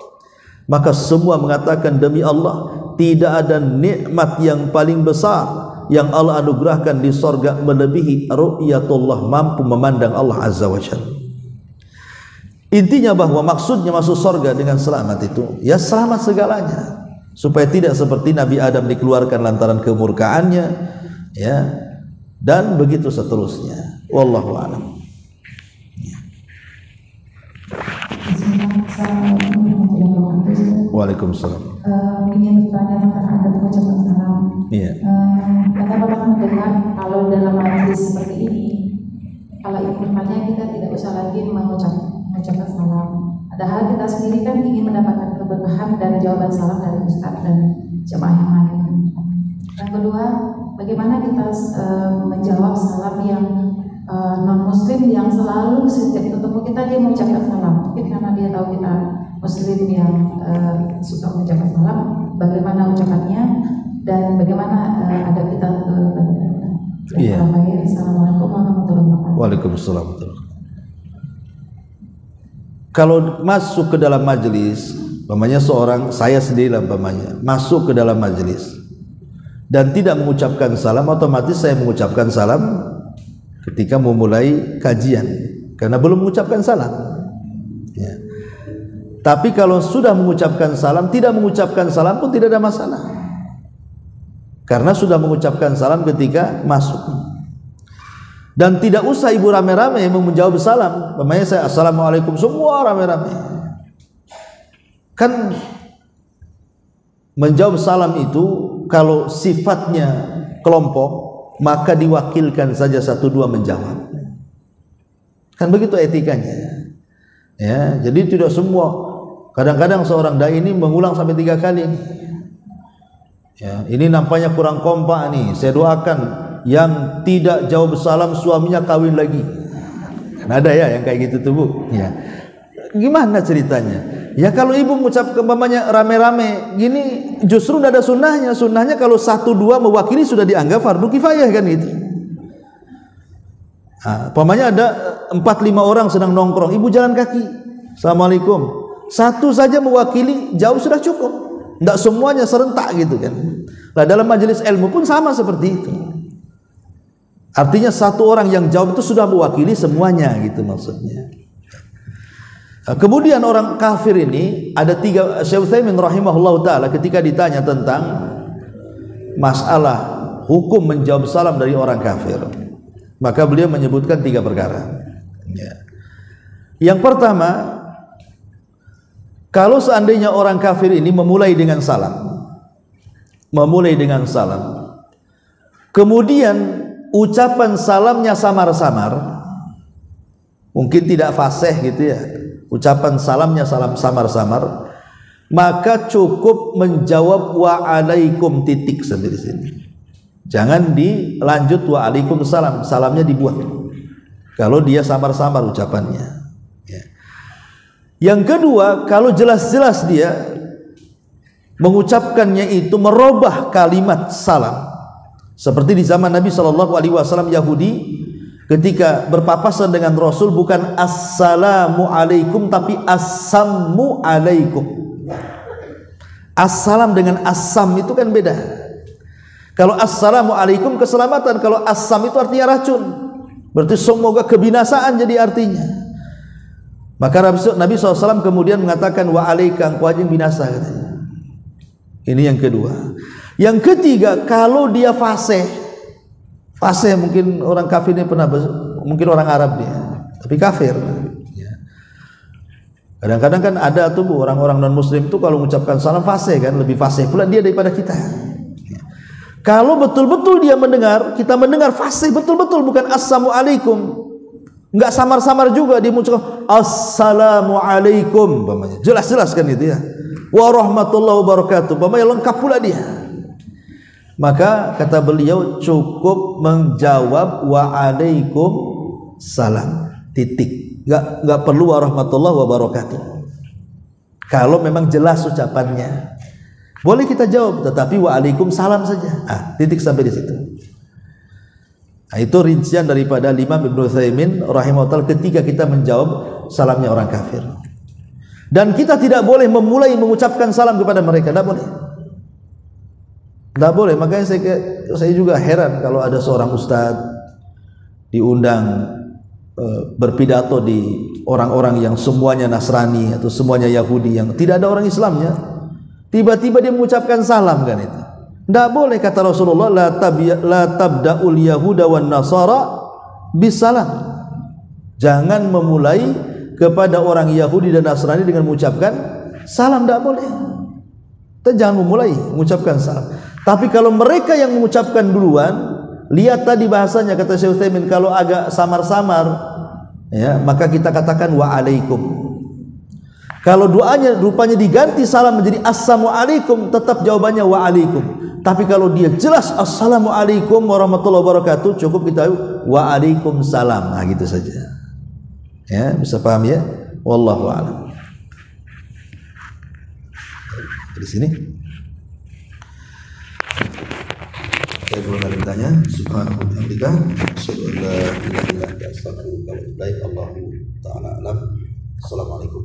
Maka semua mengatakan, demi Allah, tidak ada nikmat yang paling besar yang Allah anugerahkan di surga melebihi ru'yatullah, mampu memandang Allah Azza wa Jalla. Intinya bahwa maksudnya masuk surga dengan selamat itu, ya selamat segalanya, supaya tidak seperti Nabi Adam dikeluarkan lantaran kemurkaannya, ya, dan begitu seterusnya. Wallahu a'lam. Waalaikumsalam. Ingin bertanya tentang adab mengucapkan salam. Iya. Kata Bapak mendengar kalau dalam majelis seperti ini, kalau ingin bertanya kita tidak usah lagi mengucapkan salam. Padahal kita sendiri kan ingin mendapatkan keberkahan dan jawaban salam dari Ustaz dan jemaah yang lain. Yang kedua, bagaimana kita menjawab salam yang non muslim yang selalu setiap ketemu kita dia mengucapkan salam. Mungkin karena dia tahu kita muslim yang suka mengucapkan salam, bagaimana ucapannya dan bagaimana adab kita Iya. Assalamualaikum warahmatullahi wabarakatuh. Waalaikumsalam. Kalau masuk ke dalam majelis, umpamanya saya sendiri umpamanya masuk ke dalam majelis dan tidak mengucapkan salam, otomatis saya mengucapkan salam ketika memulai kajian karena belum mengucapkan salam. Ya. Tapi kalau sudah mengucapkan salam, tidak mengucapkan salam pun tidak ada masalah, karena sudah mengucapkan salam ketika masuk. Dan tidak usah ibu rame-rame menjawab salam. Namanya saya assalamualaikum semua rame-rame. Kan menjawab salam itu kalau sifatnya kelompok, maka diwakilkan saja 1-2 menjawab. Kan begitu etikanya. Ya, jadi tidak semua. Kadang-kadang seorang dai ini mengulang sampai 3 kali. Ya, ini nampaknya kurang kompak nih. Saya doakan yang tidak jawab salam suaminya kawin lagi. Kan ada ya yang kayak gitu tuh Bu. Ya. Gimana ceritanya? Ya kalau ibu mengucap umpamanya rame-rame gini, justru tidak ada sunnahnya. Sunnahnya kalau 1-2 mewakili sudah dianggap fardu kifayah kan gitu. Nah, umpamanya ada 4-5 orang sedang nongkrong, ibu jalan kaki, assalamualaikum. 1 saja mewakili jauh sudah cukup. Tidak semuanya serentak gitu kan. Nah dalam majelis ilmu pun sama seperti itu. Artinya 1 orang yang jawab itu sudah mewakili semuanya gitu maksudnya. Kemudian orang kafir ini ada 3. Syekh Utsaimin rahimahullah taala ketika ditanya tentang masalah hukum menjawab salam dari orang kafir, maka beliau menyebutkan 3 perkara. Ya. Yang pertama, kalau seandainya orang kafir ini memulai dengan salam, kemudian ucapan salamnya samar-samar, mungkin tidak fasih gitu ya, ucapan salamnya samar-samar, maka cukup menjawab waalaikum titik sampai di sini. Jangan dilanjut waalaikumsalam, salamnya dibuang kalau dia samar-samar ucapannya. Ya. Yang kedua, kalau jelas-jelas dia mengucapkannya itu merubah kalimat salam, seperti di zaman Nabi SAW, Yahudi ketika berpapasan dengan Rasul bukan assalamu alaikum tapi assammu alaikum. Assalam dengan assam itu kan beda. Kalau assalamu alaikum keselamatan, kalau assam itu artinya racun, berarti semoga kebinasaan jadi artinya. Maka Nabi SAW kemudian mengatakan wa alaika engkau aja binasa katanya. Ini yang kedua. Yang ketiga, kalau dia fasih mungkin orang kafir ini pernah, mungkin orang Arab dia, tapi kafir. Kadang-kadang kan ada tuh orang-orang non muslim tuh kalau mengucapkan salam fasih kan, lebih fasih pula dia daripada kita. Kalau betul-betul dia mendengar, kita mendengar fasih betul-betul, bukan assalamualaikum, enggak samar-samar juga dia mengucapkan assalamualaikum, jelas-jelas kan itu ya, warahmatullahi wabarakatuh, lengkap pula dia. Maka kata beliau cukup menjawab waalaikumsalam titik, enggak perlu warahmatullahi wabarakatuh. Kalau memang jelas ucapannya boleh kita jawab, tetapi waalaikumsalam saja. Titik sampai di situ. Itu rincian daripada Imam Ibnu Utsaimin rahimahullah ketika kita menjawab salamnya orang kafir. Dan kita tidak boleh memulai mengucapkan salam kepada mereka, tidak boleh. Tidak boleh. Makanya saya juga heran kalau ada seorang ustadz diundang berpidato di orang-orang yang semuanya Nasrani atau semuanya Yahudi yang tidak ada orang Islamnya, tiba-tiba dia mengucapkan salam kan itu. Tidak boleh, kata Rasulullah, la tabda'ul yahuda wan nasara bisalam. Jangan memulai kepada orang Yahudi dan Nasrani dengan mengucapkan salam, tidak boleh. Kita jangan memulai mengucapkan salam. Tapi kalau mereka yang mengucapkan duluan, lihat tadi bahasanya kata Syekh Utsaimin, kalau agak samar-samar ya, maka kita katakan waalaikum. Kalau doanya rupanya diganti salam menjadi assalamualaikum, tetap jawabannya waalaikum. Tapi kalau dia jelas assalamualaikum warahmatullahi wabarakatuh, cukup kita waalaikumsalam. Nah gitu saja. Ya, bisa paham ya? Wallahu a'lam. Di sini saya belum ada bertanya. Subhanahu wa ta'ala, asyhadu an la ilaha illa anta, astaghfiruka wa atubu ilaik. Allahu ta'ala alam. Assalamualaikum.